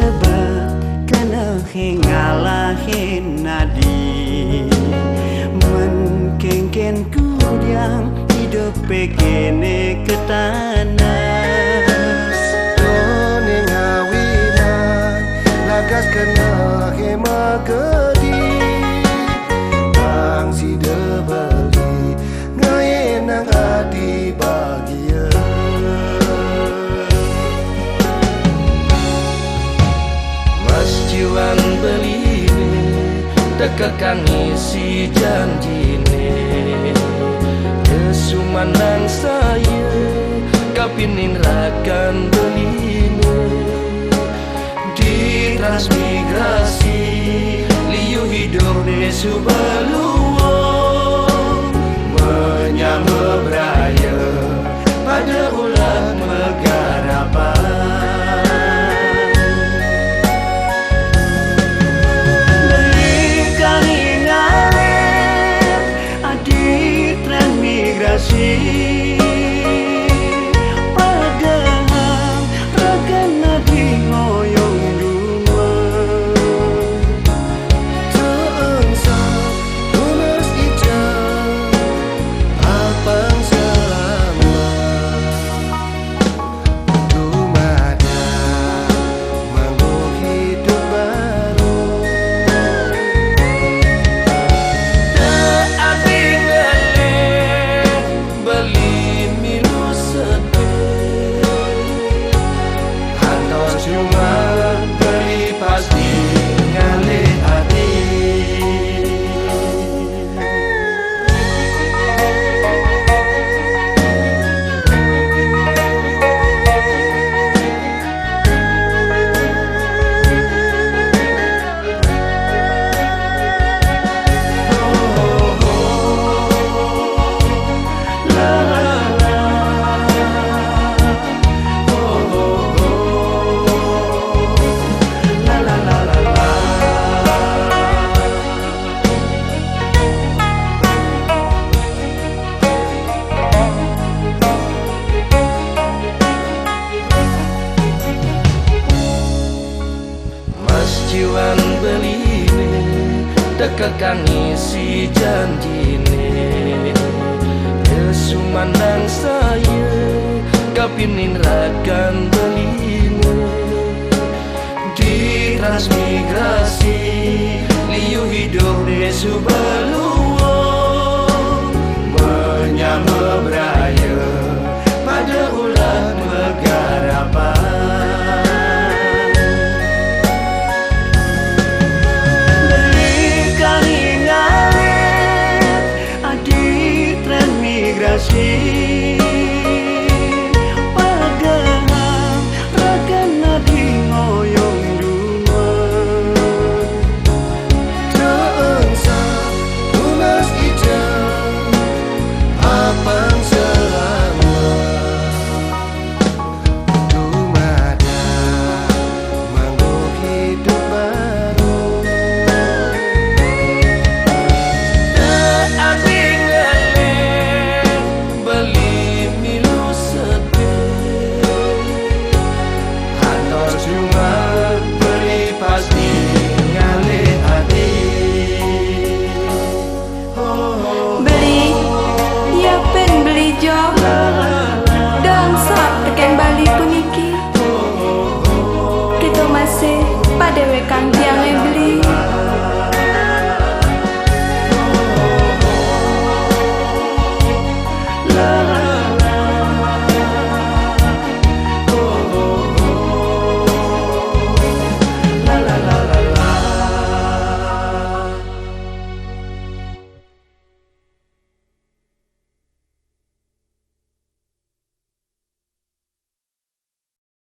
sebab kena ngalahin nadi menkengken kudiang hidup pekene ketanas done ngawinan lagas kena magedi bang si debeli ngayenang hati bahagia mas jiwan beline dekekan isi janjine kesumanan saya kapinin rakan beline di transmigrasi liu hidup nesu beluo menyambut beraya pada ulah megarapan beli kali ngalir adik transmigrasi padahal rakan nadi ngoyong jiwan beline dekekan isi janjine kesumanan saya kapinin rakan beline di transmigrasi liu hidup nesu beluo menyambut beraya pada ulah megarapan migrasi